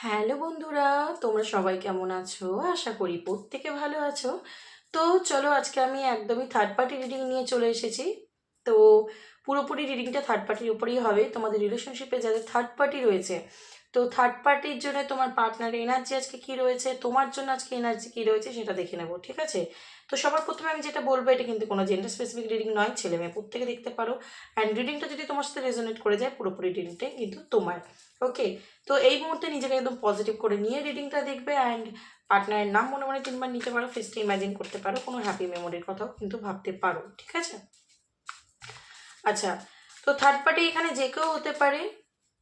Hello বন্ধুরা, তোমরা সবাই কেমন আছো? আশা করি প্রত্যেকে ভালো আছো। তো চলো, আজকে আমি একদমই থার্ড পার্টি রিডিং নিয়ে চলে এসেছি। তো পুরোপুরি রিডিংটা থার্ড পার্টির উপরেই হবে। তোমাদের রিলেশনশিপে যাদের থার্ড পার্টি রয়েছে, তো থার্ড পার্টির জন্য তোমার পার্টনারের এনার্জি আজকে কী রয়েছে, তোমার জন্য আজকে এনার্জি কী রয়েছে সেটা দেখে নেবো, ঠিক আছে? তো সবার প্রথমে আমি যেটা বলবো, এটা কিন্তু কোনো জেন্ডার স্পেসিফিক রিডিং নয়, ছেলে মেয়ে প্রত্যেকে দেখতে পারো। অ্যান্ড রিডিংটা যদি তোমার সাথে রেজোনেট করে যায়, পুরোপুরি রিডিংটাই কিন্তু তোমার। ওকে, তো এই মুহূর্তে নিজেকে একদম পজিটিভ করে নিয়ে রিডিংটা দেখবে। অ্যান্ড পার্টনারের নাম মনে মনে 3বার নিতে পারো, ফেসটা ইমাজিন করতে পারো, কোনো হ্যাপি মেমোরির কথাও কিন্তু ভাবতে পারো, ঠিক আছে? আচ্ছা, তো থার্ড পার্টি এখানে যে কেউ হতে পারে।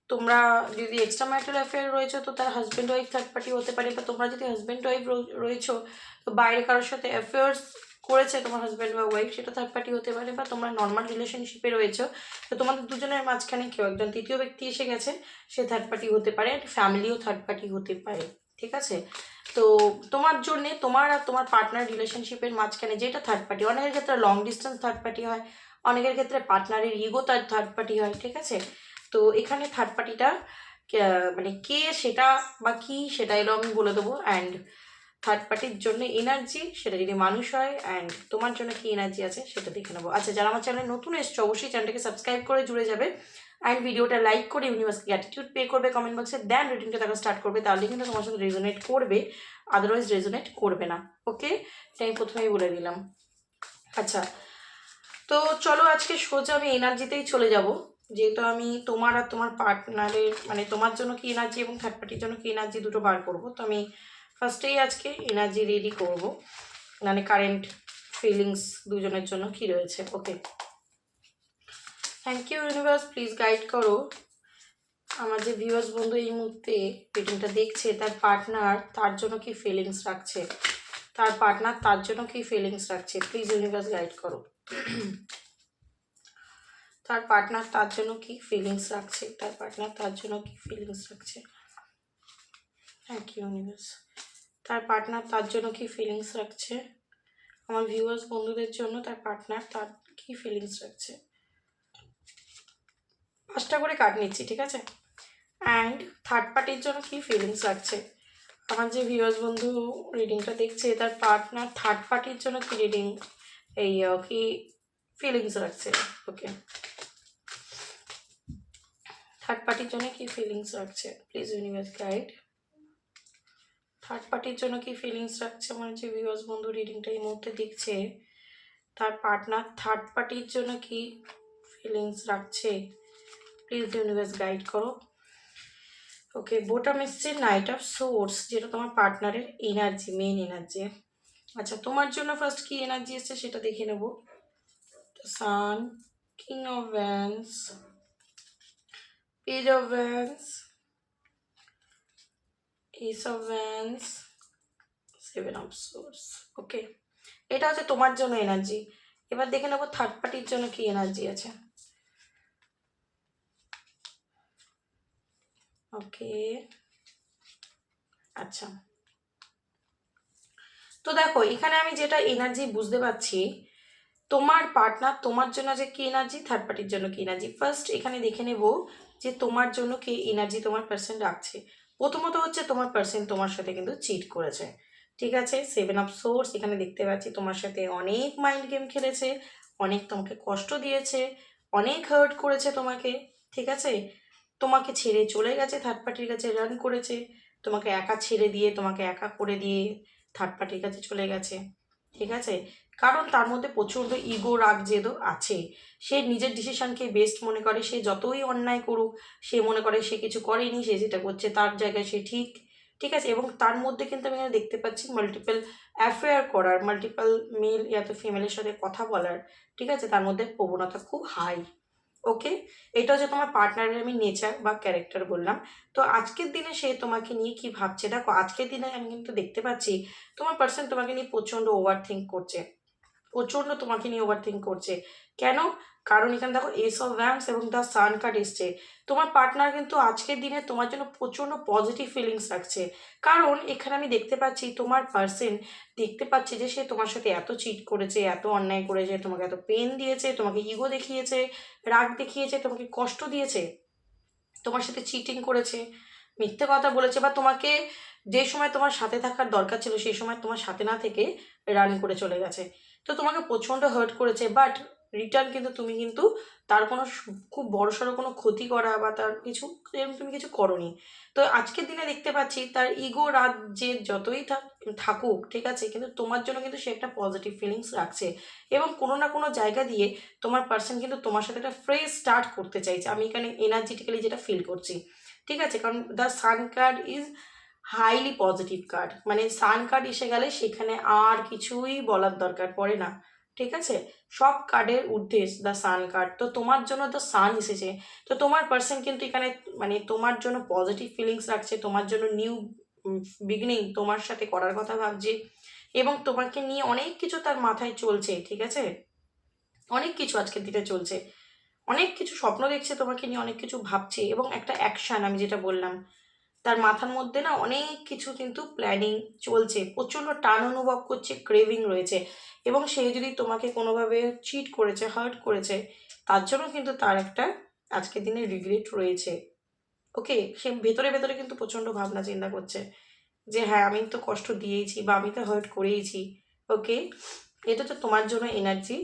তোমরা যদি এক্সট্রা ম্যারিটাল অ্যাফেয়ার রয়েছে, তো তার হাজব্যান্ড ওয়াইফ থার্ড পার্টি হতে পারে। বা তোমরা যদি হাজব্যান্ড ওয়াইফ রয়েছো, তো বাইরে কারোর সাথে অ্যাফেয়ার্স করেছে তোমার হাজব্যান্ড বা ওয়াইফ, সেটা থার্ড পার্টি হতে পারে। বা তোমরা নর্মাল রিলেশনশিপে রয়েছো, তো তোমাদের দুজনের মাঝখানে কেউ একজন তৃতীয় ব্যক্তি এসে গেছে, সে থার্ড পার্টি হতে পারে। ফ্যামিলিও থার্ড পার্টি হতে পারে, ঠিক আছে? তো তোমার জন্যে, তোমার আর তোমার পার্টনার রিলেশনশিপের মাঝখানে যেটা থার্ড পার্টি, অনেকের ক্ষেত্রে লং ডিস্টেন্স থার্ড পার্টি হয়, অনেকের ক্ষেত্রে পার্টনারের ইগো তার থার্ড পার্টি হয়, ঠিক আছে? তো এখানে থার্ড পার্টিটা মানে কে সেটা বা কি সেটা এলো আমি বলে দেবো। অ্যান্ড থার্ড পার্টির জন্য এনার্জি, সেটা যদি মানুষ হয়, অ্যান্ড তোমার জন্য কি এনার্জি আছে সেটা দেখে নেবো। আচ্ছা, যারা আমার চ্যানেলে নতুন এসছো, অবশ্যই চ্যানেলটাকে সাবস্ক্রাইব করে জুড়ে যাবে। অ্যান্ড ভিডিওটা লাইক করে ইউনিভার্সকে অ্যাটিটিউড পে করবে কমেন্ট বক্সে, দেন রিডিংটা দেখা স্টার্ট করবে। তাহলে কিন্তু তোমার সাথে রেজোনেট করবে, আদারওয়াইজ রেজোনেট করবে না। ওকে, এটা আমি প্রথমেই বলে দিলাম। আচ্ছা, তো চলো আজকে সোজা আমি এনার্জিতেই চলে যাব। যেহেতু আমি তোমার আর তোমার পার্টনারের, মানে তোমার জন্য কি এনার্জি এবং থার্ড পার্টির জন্য কি এনার্জি দুটো বার করবো, তো আমি ফার্স্টেই আজকে এনার্জি রেডি করব, মানে কারেন্ট ফিলিংস দুজনের জন্য কি রয়েছে। Okay, thank you universe, please guide করো আমার যে ভিউয়ার্স বন্ধু এই মুহূর্তে রিডিংটা দেখছে, তার পার্টনার তার জন্য কি ফিলিংস রাখছে, তার পার্টনার তার জন্য কি ফিলিংস রাখছে, প্লিজ ইউনিভার্স গাইড করো। তার পার্টনার তার জন্য কি ফিলিংস রাখছে, তার পার্টনার তার জন্য কি ফিলিংস রাখছে। Thank you universe. তার পার্টনার তার জন্য কি ফিলিংস রাখছে, আমার ভিউয়ার্স বন্ধুদের জন্য তার পার্টনার তার কি ফিলিংস রাখছে। 5টা করে কার্ড নিচ্ছি, ঠিক আছে? অ্যান্ড থার্ড পার্টির জন্য কি ফিলিংস রাখছে, আমার যে ভিউয়ার্স বন্ধু রিডিংটা দেখছে, তার পার্টনার থার্ড পার্টির জন্য কি রিডিং এই কি ফিলিংস রাখছে। ওকে, থার্ড পার্টির জন্য কি ফিলিংস রাখছে, প্লিজ ইউনিভার্স গাইড। থার্ড পার্টির জন্য কি ফিলিংস রাখছে আমার যে ভিউয়ার্স বন্ধু রিডিংটা এই মুহূর্তে দেখছে, তার পার্টনার থার্ড পার্টির জন্য কি ফিলিংস রাখছে, প্লিজ ইউনিভার্স গাইড করো। ওকে, বোটাম এসছে নাইট অফ সোর্স, যেটা তোমার পার্টনারের এনার্জি, মেন এনার্জি। আচ্ছা, তোমার জন্য ফার্স্ট কি এনার্জি এসছে সেটা দেখে নেব। Sun, king of wands, page of wands, ace of wands, 7 of swords. Okay, এটা হচ্ছে তোমার জন্য এনার্জি। এবার দেখে নেবো থার্ড পার্টির জন্য কি এনার্জি আছে। ওকে, আচ্ছা, তো দেখো এখানে আমি যেটা এনার্জি বুঝতে পারছি, তোমার পার্টনার তোমার জন্য যে কি এনার্জি, থার্ড পার্টির জন্য কি এনার্জি। ফার্স্ট এখানে দেখে নেব যে তোমার জন্য কি এনার্জি তোমার পার্সন রাখছে। প্রথমত হচ্ছে তোমার পার্সন তোমার সাথে কিন্তু চিট করেছে, ঠিক আছে? 7 অফ সোর্স এখানে দেখতে পাচ্ছি, তোমার সাথে অনেক মাইন্ড গেম খেলেছে, অনেক তোমাকে কষ্ট দিয়েছে, অনেক হার্ট করেছে তোমাকে, ঠিক আছে? তোমাকে ছেড়ে চলে গেছে, থার্ড পার্টির কাছে রান করেছে, তোমাকে একা ছেড়ে দিয়ে, তোমাকে একা করে দিয়ে থার্ড পার্টির কাছে চলে গেছে, ঠিক আছে? কারণ তার মধ্যে প্রচণ্ড ইগো, রাগ, জেদও আছে। সে নিজের ডিসিশনকে বেস্ট মনে করে, সে যতই অন্যায় করুক সে মনে করে সে কিছু করেনি, সে যেটা করছে তার জায়গায় সে ঠিক, ঠিক আছে? এবং তার মধ্যে কিন্তু আমি এখানে দেখতে পাচ্ছি মাল্টিপল অ্যাফেয়ার করার, মাল্টিপল মেল ইয়া তো ফিমেলের সাথে কথা বলার, ঠিক আছে? তার মধ্যে প্রবণতা খুব হাই। ওকে, এটা হচ্ছে তোমার পার্টনারের আমি নেচার বা ক্যারেক্টার বললাম। তো আজকের দিনে সে তোমাকে নিয়ে কি ভাবছে, দেখো আজকের দিনে আমি কিন্তু দেখতে পাচ্ছি তোমার পার্সন তোমাকে নিয়ে প্রচণ্ড ওভার থিঙ্ক করছে, প্রচণ্ড তোমাকে নিয়ে ওভার থিঙ্ক করছে। কেন? কারণ এখানে দেখো এস অফ ভ্যান্স এবং দ্য সান কার্ড এসছে। তোমার পার্টনার কিন্তু আজকের দিনে তোমার জন্য প্রচণ্ড পজিটিভ ফিলিংস রাখছে। কারণ এখানে আমি দেখতে পাচ্ছি তোমার পার্সন দেখতে পাচ্ছে যে সে তোমার সাথে এত চিট করেছে, এত অন্যায় করেছে, তোমাকে এত পেন দিয়েছে, তোমাকে ইগো দেখিয়েছে, রাগ দেখিয়েছে, তোমাকে কষ্ট দিয়েছে, তোমার সাথে চিটিং করেছে, মিথ্যে কথা বলেছে, বা তোমাকে যে সময় তোমার সাথে থাকার দরকার ছিল সেই সময় তোমার সাথে না থেকে রান করে চলে গেছে। তো তোমাকে প্রচণ্ড হার্ট করেছে, বাট রিটার্ন কিন্তু তুমি কিন্তু তার কোনো খুব বড়সড় কোনো ক্ষতি করা বা তার কিছু এরকম তুমি কিছু করোনি। তো আজকের দিনে দেখতে পাচ্ছি তার ইগো রাত যে যতই থাকুক, ঠিক আছে, কিন্তু তোমার জন্য কিন্তু সে একটা পজিটিভ ফিলিংস রাখছে, এবং কোনো না কোনো জায়গা দিয়ে তোমার পার্সন কিন্তু তোমার সাথে একটা ফ্রেশ স্টার্ট করতে চাইছে। আমি এখানে এনার্জেটিক্যালি যেটা ফিল করছি, ঠিক আছে, কারণ the sun card is highly positive card, মানে সান কার্ড এসে গেলে সেখানে আর কিছুই বলার দরকার পড়ে না, ঠিক আছে। সব কার্ডের ঊর্ধ্বে দ্য সান কার্ড, তো তোমার জন্য দ্য সান এসেছে। তো তোমার পার্সন কিন্তু এখানে মানে তোমার জন্য পজিটিভ ফিলিংস রাখছে, তোমার জন্য নিউ বিগিনিং তোমার সাথে করার কথা ভাবছে, এবং তোমাকে নিয়ে অনেক কিছু তার মাথায় চলছে, ঠিক আছে, অনেক কিছু আজকের দিনে চলছে, অনেক কিছু স্বপ্ন দেখছে তোমাকে নিয়ে, অনেক কিছু ভাবছে, এবং একটা অ্যাকশান আমি যেটা বললাম, তার মাথার মধ্যে না অনেক কিছু কিন্তু প্ল্যানিং চলছে, প্রচণ্ড টান অনুভব করছে, ক্রেভিং রয়েছে, এবং সে যদি তোমাকে কোনোভাবে চিট করেছে, হার্ট করেছে, তার জন্য কিন্তু তার একটা আজকের দিনে রিগ্রেট রয়েছে। ওকে, সে ভেতরে ভেতরে কিন্তু প্রচণ্ড ভাবনা চিন্তা করছে যে হ্যাঁ আমি তো কষ্ট দিয়েছি বা আমি তো হার্ট করেইছি। ওকে, এটা তো তোমার জন্য এনার্জি।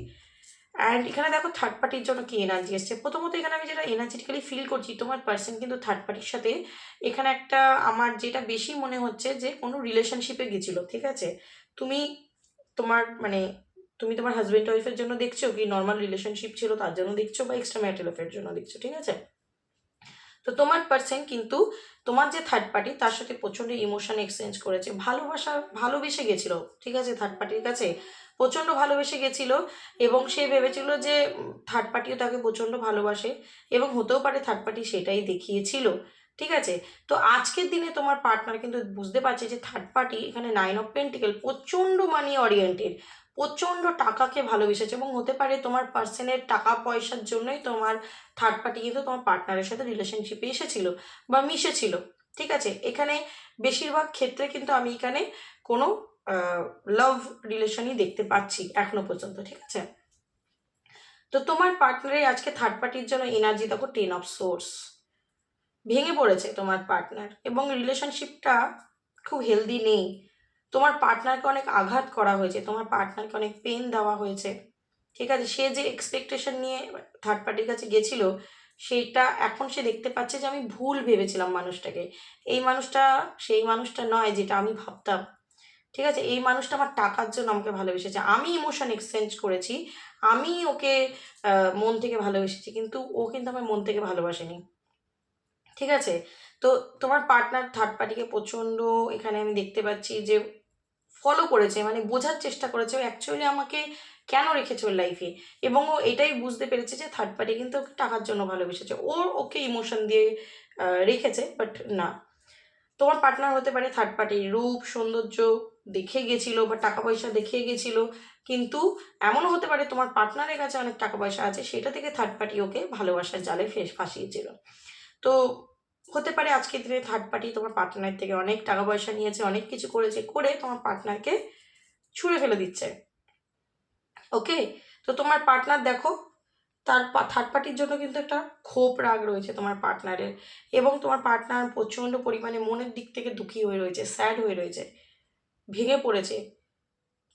অ্যান্ড এখানে দেখো থার্ড পার্টির জন্য কি এনার্জি এসছে। প্রথমত এখানে আমি যেটা এনার্জেটিক্যালি ফিল করছি, তোমার পার্সন কিন্তু থার্ড পার্টির সাথে এখানে একটা, আমার যেটা বেশি মনে হচ্ছে যে কোনো রিলেশনশিপে গেছিলো, ঠিক আছে। তুমি তোমার মানে তুমি তোমার হাজব্যান্ড ওয়াইফের জন্য দেখছো, কি নর্মাল রিলেশনশিপ ছিল তার জন্য দেখছো, বা এক্সট্রা ম্যারিটাল অ্যাফেয়ারের জন্য দেখছো, ঠিক আছে। তো তোমার পার্সন কিন্তু তোমার যে থার্ড পার্টি তার সাথে প্রচণ্ড ইমোশন এক্সচেঞ্জ করেছে, ভালোবেসে গেছিল, ঠিক আছে, থার্ড পার্টির কাছে প্রচণ্ড ভালোবেসে গেছিল, এবং সে ভেবেছিল যে থার্ড পার্টিও তাকে প্রচণ্ড ভালোবাসে, এবং হতেও পারে থার্ড পার্টি সেটাই দেখিয়েছিল, ঠিক আছে। তো আজকের দিনে তোমার পার্টনার কিন্তু বুঝতে পারছে যে থার্ড পার্টি এখানে 9 অফ পেন্টিকেল প্রচণ্ড মানি ওরিয়েন্টেড, প্রচণ্ড টাকাকে ভালোবেসেছে, এবং হতে পারে তোমার পার্সনের টাকা পয়সার জন্যই তোমার থার্ড পার্টি কিন্তু তোমার পার্টনারের সাথে রিলেশনশিপে এসেছিল বা মিশেছিল, ঠিক আছে। এখানে বেশিরভাগ ক্ষেত্রে কিন্তু আমি এখানে কোনো লাভ রিলেশনই দেখতে পাচ্ছি এখনো পর্যন্ত, ঠিক আছে। তো তোমার পার্টনারের আজকে থার্ড পার্টির জন্য এনার্জি দেখো 10 অফ সোর্স, ভেঙে পড়েছে তোমার পার্টনার, এবং রিলেশনশিপটা খুব হেলদি নেই। তোমার পার্টনারকে অনেক আঘাত করা হয়েছে, তোমার পার্টনারকে অনেক পেন দেওয়া হয়েছে, ঠিক আছে। সে যে এক্সপেকটেশন নিয়ে থার্ড পার্টির কাছে গেছিল, সেইটা এখন সে দেখতে পাচ্ছে যে আমি ভুল ভেবেছিলাম মানুষটাকে, এই মানুষটা সেই মানুষটা নয় যেটা আমি ভাবতাম, ঠিক আছে। এই মানুষটা আমার টাকার জন্য আমাকে ভালোবেসেছে, আমি ইমোশন এক্সচেঞ্জ করেছি, আমি ওকে মন থেকে ভালোবেসেছি, কিন্তু ও কিন্তু আমার মন থেকে ভালোবাসেনি, ঠিক আছে। তো তোমার পার্টনার থার্ড পার্টিকে প্রচণ্ড এখানে আমি দেখতে পাচ্ছি যে ফলো করেছে, মানে বোঝার চেষ্টা করেছে ও অ্যাকচুয়ালি আমাকে কেন রেখেছে ওর লাইফে, এবং ও এটাই বুঝতে পেরেছে যে থার্ড পার্টি কিন্তু ওকে টাকার জন্য ভালোবেসেছে, ওকে ইমোশন দিয়ে রেখেছে, বাট না। তোমার পার্টনার হতে পারে থার্ড পার্টির রূপ সৌন্দর্য দেখে গেছিল বা টাকা পয়সা দেখে গেছিল, কিন্তু এমনও হতে পারে তোমার পার্টনারের কাছে অনেক টাকা পয়সা আছে, সেটা থেকে থার্ড পার্টি ওকে ভালোবাসার জালে ফাঁসিয়েছিল। তো হতে পারে আজকের দিনে থার্ড পার্টি তোমার পার্টনার থেকে অনেক টাকা পয়সা নিয়েছে, অনেক কিছু করেছে, করে তোমার পার্টনারকে ছুঁড়ে ফেলে দিচ্ছে। ওকে, তো তোমার পার্টনার দেখো তার থার্ড পার্টির জন্য কিন্তু একটা ক্ষোভ রাগ রয়েছে তোমার পার্টনারের, এবং তোমার পার্টনার প্রচণ্ড পরিমাণে মনের দিক থেকে দুঃখী হয়ে রয়েছে, স্যাড হয়ে রয়েছে, ভেঙে পড়েছে,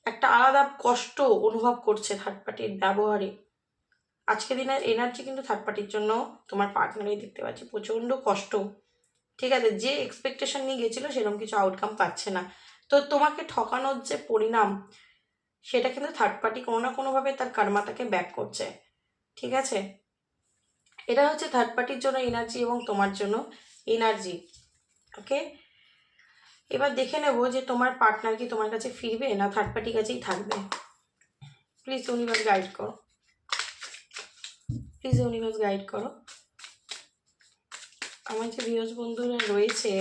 একটা আলাদা কষ্ট অনুভব করছে থার্ড পার্টির ব্যবহারে। আজকে দিনের এনার্জি কিন্তু থার্ড পার্টির জন্য তোমার পার্টনারই দেখতে পাচ্ছি, প্রচণ্ড কষ্ট, ঠিক আছে। যে এক্সপেকটেশন নিয়ে গেছিলো সেরকম কিছু আউটকাম পাচ্ছে না, তো তোমাকে ঠকানোর যে পরিণাম সেটা কিন্তু থার্ড পার্টি কোনো না কোনোভাবে তার কর্মাটাকে ব্যাক করছে, ঠিক আছে। এটা হচ্ছে থার্ড পার্টির জন্য এনার্জি এবং তোমার জন্য এনার্জি। ওকে, এবার দেখে নেবো যে তোমার পার্টনার কি তোমার কাছে ফিরবে না থার্ড পার্টির কাছেই থাকবে। প্লিজ ইউনিভার্স গাইড করো, প্লিজ ইউনিভার্স গাইড করো। আমার যে ভিউয়ার্স বন্ধুরা রয়েছে,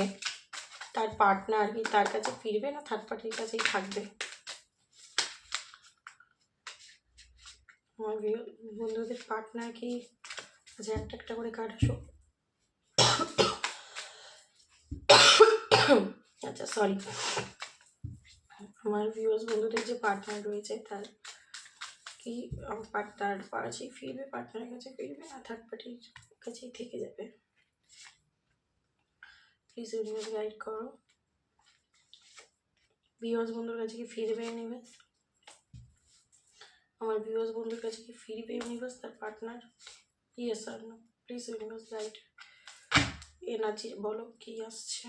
তার পার্টনার কি তার কাছে ফিরবে না থার্ড পার্টির কাছেই থাকবে। আমার বন্ধুদের পার্টনার কি, আচ্ছা একটা একটা করে কার্ড আসো। আচ্ছা সরি, আমার ভিউয়ার্স বন্ধুদের যে পার্টনার রয়েছে তার কি তার কাছেই ফিরবে, পার্টনারের কাছে ফিরবে না থার্ড পার্টির কাছেই থেকে যাবে। প্লিজ ইউনিভার্স গাইড করো। ভিউয়ার্স বন্ধুর কাছে কি ফিরবে ইউনিভার্স? আমার ভিউয়ার্স বন্ধুর কাছে কি ফিরবে ইউনিভার্স তার পার্টনার? ইয়েস আর no? Please universe guide energy বলো কি আসছে।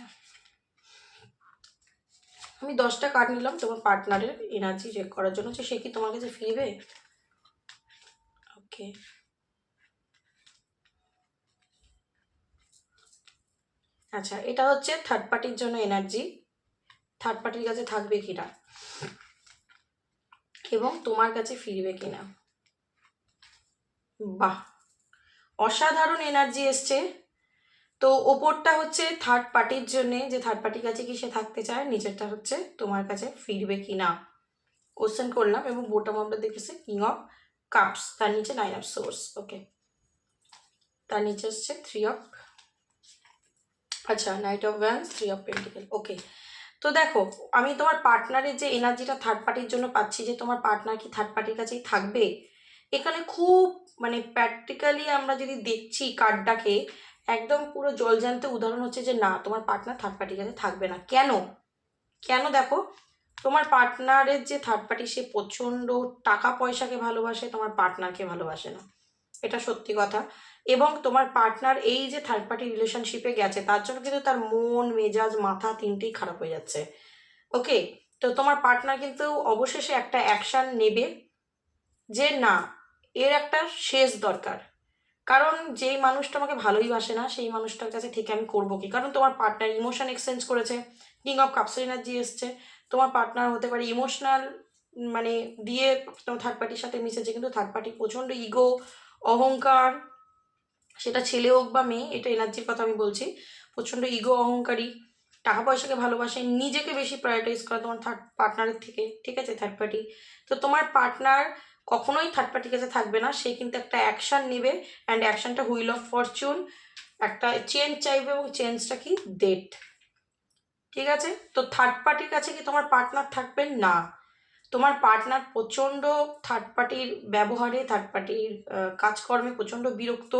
আমি 10টা কার্ড নিলাম তোমার পার্টনারের এনার্জি চেক করার জন্য, যে সে কি তোমার কাছে ফিরবে। ওকে, আচ্ছা এটা হচ্ছে থার্ড পার্টির জন্য এনার্জি, থার্ড পার্টির কাছে থাকবে কিনা এবং তোমার কাছে ফিরবে কিনা। বাহ, অসাধারণ এনার্জি এসছে। তো ওপরটা হচ্ছে থার্ড পার্টির জন্যে, যে থার্ড পার্টির কাছে কি সে থাকতে চায়, নিচেরটা হচ্ছে তোমার কাছে ফিরবে কিনা কোশ্চেন করলাম, এবং বোটাম আমরা দেখেছি কিং অফ কাপস, তার নিচে 9 অফ সোর্স। ওকে, তার নিচে হচ্ছে 3 অফ, আচ্ছা knight of wands, 3 of pentacles. Okay, তো দেখো আমি তোমার পার্টনারের যে এনার্জিটা থার্ড পার্টির জন্য পাচ্ছি, যে তোমার পার্টনার কি থার্ড পার্টির কাছেই থাকবে, এখানে খুব মানে প্র্যাকটিক্যালি আমরা যদি দেখছি কার্ডটাকে, একদম পুরো জলজান্ত উদাহরণ হচ্ছে যে না, তোমার পার্টনার থার্ড পার্টির কাছে থাকবে না। কেন কেন দেখো, তোমার পার্টনারের যে থার্ড পার্টি, সে প্রচণ্ড টাকা পয়সাকে ভালোবাসে, তোমার পার্টনারকে ভালোবাসে না, এটা সত্যি কথা। এবং তোমার পার্টনার এই যে থার্ড পার্টি রিলেশনশিপে গেছে, তার জন্য কিন্তু তার মন মেজাজ মাথা তিনটেই খারাপ হয়ে যাচ্ছে। ওকে, তো তোমার পার্টনার কিন্তু অবশেষে একটা অ্যাকশান নেবে, যে না, এর একটা শেষ দরকার। কারণ যেই মানুষটা আমাকে ভালোই বাসে না, সেই মানুষটার কাছে থেকে আমি করবো কি, কারণ তোমার পার্টনার ইমোশন এক্সচেঞ্জ করেছে, কিং অফ কাপসের এনার্জি এসছে। তোমার পার্টনার হতে পারে ইমোশনাল মানে দিয়ে তোমার থার্ড পার্টির সাথে মিশেছে, কিন্তু থার্ড পার্টি প্রচণ্ড ইগো, অহংকার, সেটা ছেলে হোক বা মেয়ে, এটা এনার্জির কথা আমি বলছি, প্রচণ্ড ইগো, অহংকারী, টাকা পয়সাকে ভালোবাসে, নিজেকে বেশি প্রায়োরিটাইজ করা তোমার থার্ড পার্টনারের থেকে, ঠিক আছে থার্ড পার্টি। তো তোমার পার্টনার কখনোই থার্ড পার্টির কাছে থাকবে না, সে কিন্তু একটা অ্যাকশান নেবে, অ্যান্ড অ্যাকশানটা হুইল অফ ফরচুন, একটা চেঞ্জ চাইবে, এবং চেঞ্জটা কি ডেট, ঠিক আছে। তো থার্ড পার্টির কাছে কি তোমার পার্টনার থাকবে না, তোমার পার্টনার প্রচণ্ড থার্ড পার্টির ব্যবহারে, থার্ড পার্টির কাজকর্মে প্রচণ্ড বিরক্ত,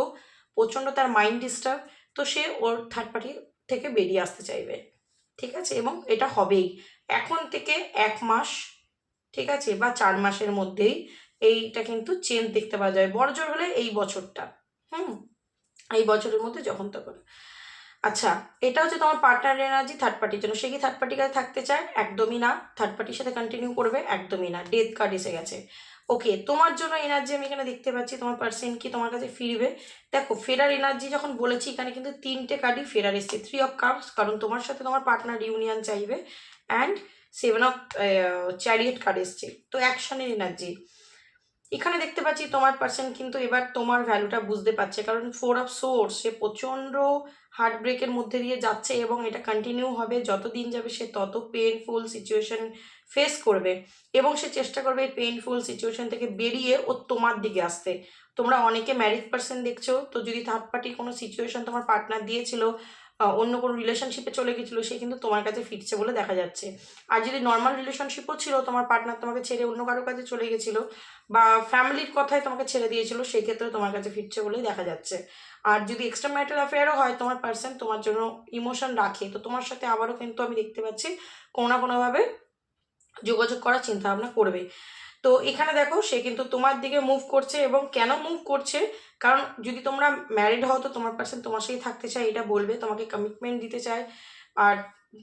প্রচণ্ড তার মাইন্ড ডিস্টার্ব, তো সে ওর থার্ড পার্টি থেকে বেরিয়ে আসতে চাইবে, ঠিক আছে। এবং এটা হবেই এখন থেকে 1 মাস, ঠিক আছে, বা 4 মাসের মধ্যেই এইটা কিন্তু চেঞ্জ দেখতে পাওয়া যায়, বড়জোর হলে এই বছরটা, হুম, এই বছরের মধ্যে যখন তখন। আচ্ছা, এটা হচ্ছে তোমার পার্টনার এনার্জি থার্ড পার্টির জন্য। সে কি থার্ড পার্টির কাছে থাকতে চায়? একদমই না। থার্ড পার্টির সাথে কন্টিনিউ করবে? একদমই না। ডেথ কার্ড এসে গেছে। ওকে, তোমার জন্য এনার্জি আমি এখানে দেখতে পাচ্ছি, তোমার পার্সন কি তোমার কাছে ফিরবে। দেখো ফেরার এনার্জি যখন বলেছি, এখানে কিন্তু 3টে কার্ডই ফেরার এসছে। 3 অফ কাপস, কারণ তোমার সাথে তোমার পার্টনার ইউনিয়ন চাইবে, অ্যান্ড 7 অফ চ্যারিয়েট কার্ড এসছে, তো অ্যাকশনের এনার্জি। এখানে দেখতে পাচ্ছি তোমার পার্সন কিন্তু এবার তোমার ভ্যালুটা বুঝতে পারছে, কারণ 4 অফ সোর্স, সে প্রচণ্ড হার্ট ব্রেকের মধ্যে দিয়ে যাচ্ছে, এবং এটা কন্টিনিউ হবে, যত দিন যাবে সে তত পেনফুল সিচুয়েশন ফেস করবে, এবং সে চেষ্টা করবে এই পেনফুল সিচুয়েশন থেকে বেরিয়ে ও তোমার দিকে আসতে। তোমরা অনেকে ম্যারিড পার্সন দেখছো, তো যদি থার্ড পার্টি কোনো সিচুয়েশন তোমার পার্টনার দিয়েছিল, অন্য কোনো রিলেশনশিপে চলে গেছিলো, সে কিন্তু তোমার কাছে ফিরছে বলে দেখা যাচ্ছে। আর যদি নর্মাল রিলেশনশিপও ছিল, তোমার পার্টনার তোমাকে ছেড়ে অন্য কারোর কাছে চলে গেছিলো, বা ফ্যামিলির কথায় তোমাকে ছেড়ে দিয়েছিল, সেক্ষেত্রে তোমার কাছে ফিরছে বলেই দেখা যাচ্ছে। আর যদি এক্সট্রা ম্যারিটাল অ্যাফেয়ারও হয়, তোমার পার্সন তোমার জন্য ইমোশন রাখে, তো তোমার সাথে আবারও কিন্তু আমি দেখতে পাচ্ছি কোনো না কোনোভাবে যোগাযোগ করার চিন্তা ভাবনা করবে। তো এখানে দেখো সে কিন্তু তোমার দিকে মুভ করছে, এবং কেন মুভ করছে, কারণ যদি তোমরা ম্যারিড হও, তো তোমার পার্সন তোমার সাথেই থাকতে চায়, এটা বলবে, তোমাকে কমিটমেন্ট দিতে চায়, আর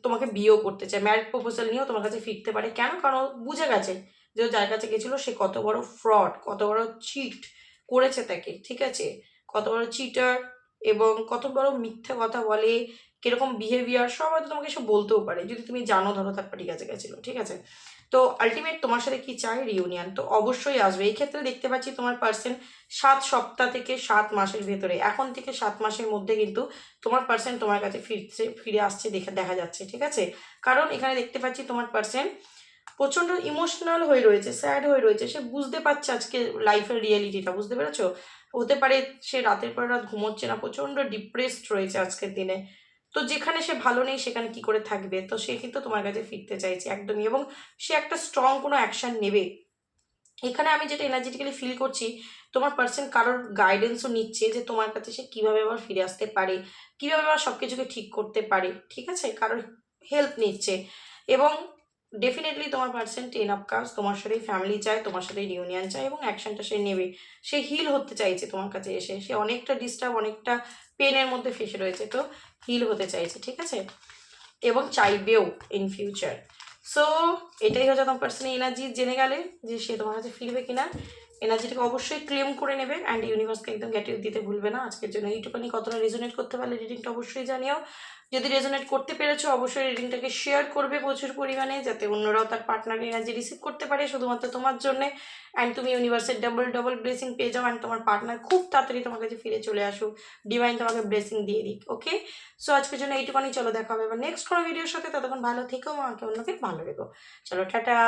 তোমাকে বিয়েও করতে চায়, ম্যারিড প্রপোজাল নিয়েও তোমার কাছে ফিরতে পারে। কেন? কারণ ও বুঝে গেছে যে ও যার কাছে গেছিলো সে কত বড় ফ্রড, কত বড় চিট করেছে তাকে, ঠিক আছে, কত বড় চিটার, এবং কত বড় মিথ্যে কথা বলে, কিরকম বিহেভিয়ার, সব হয়তো তোমাকে সব বলতেও পারে, যদি তুমি জানো, ধরো তার পার্টি কাছে গেছিলো, ঠিক আছে। তো আলটিমেট তোমার সাথে কি চায়? রিউনিয়ন, তো অবশ্যই আসবে। এই ক্ষেত্রে দেখতে পাচ্ছি তোমার পার্সন 7 সপ্তাহ থেকে 7 মাসের ভেতরে, এখন থেকে 7 মাসের মধ্যে কিন্তু তোমার পার্সন তোমার কাছে ফিরে আসছে, দেখা যাচ্ছে, ঠিক আছে। কারণ এখানে দেখতে পাচ্ছি তোমার পার্সন প্রচণ্ড ইমোশনাল হয়ে রয়েছে, স্যাড হয়ে রয়েছে, সে বুঝতে পারছে আজকে লাইফের রিয়েলিটিটা, বুঝতে পেরেছো। হতে পারে সে রাতের পর রাত ঘুমোচ্ছে না, প্রচণ্ড ডিপ্রেসড রয়েছে আজকের দিনে। তো যেখানে সে ভালো নেই, সেখানে কি করে থাকবে, তো সে কিন্তু তোমার কাছে ফিরতে চাইছে একদমই, এবং সে একটা স্ট্রং কোনো অ্যাকশন নেবে, এখানে আমি যেটা এনার্জেটিক্যালি ফিল করছি, তোমার পার্সন কারোর গাইডেন্সও নিচ্ছে যে তোমার কাছে সে কীভাবে আবার ফিরে আসতে পারে, কীভাবে আবার সব কিছুকে ঠিক করতে পারে, ঠিক আছে, কারোর হেল্প নিচ্ছে। এবং ডেফিনেটলি তোমার পার্সন 10 অফ কাপস তোমার সাথেই ফ্যামিলি চায়, তোমার সাথেই রিউনিয়ন চায়, এবং অ্যাকশনটা সে নেবে। সে হিল হতে চাইছে তোমার কাছে এসে, সে অনেকটা ডিস্টার্ব, অনেকটা পেনের মধ্যে ফেসে রয়েছে, তো হিল হতে চাইছে, ঠিক আছে, এবং চাইবেও ইন ফিউচার। সো এটাই হচ্ছে তোমার পার্সোনাল এনার্জি। জেনে গেলে যে সে তোমার কাছে ফিরবে কিনা, এনার্জিটাকে অবশ্যই ক্লেম করে নেবে অ্যান্ড ইউনিভার্সকে একদম গ্র্যাটিটিউড দিতে ভুলবে না। আজকের জন্য এইটুখানি, কতটা রেজোনেট করতে পারলে রিডিংটা অবশ্যই জানিও। যদি রেজোনেট করতে পেরেছো অবশ্যই রিডিংটাকে শেয়ার করবে প্রচুর পরিমাণে, যাতে অন্যরাও তার পার্টনারের এনার্জি রিসিভ করতে পারে শুধুমাত্র তোমার জন্যে, অ্যান্ড তুমি ইউনিভার্সের ডাবল ডাবল ব্লেসিং পেয়ে যাও, অ্যান্ড তোমার পার্টনার খুব তাড়াতাড়ি তোমার কাছে ফিরে চলে আসুক, ডিভাইন তোমাকে ব্লেসিং দিয়ে দিক। ওকে, সো আজকের জন্য এইটুখানি, চলো দেখা হবে এবার নেক্সট কোনো ভিডিওর সাথে। ততক্ষণ ভালো থেকো, আমাকে অন্যকে ভালো রেখো। চলো টাটা।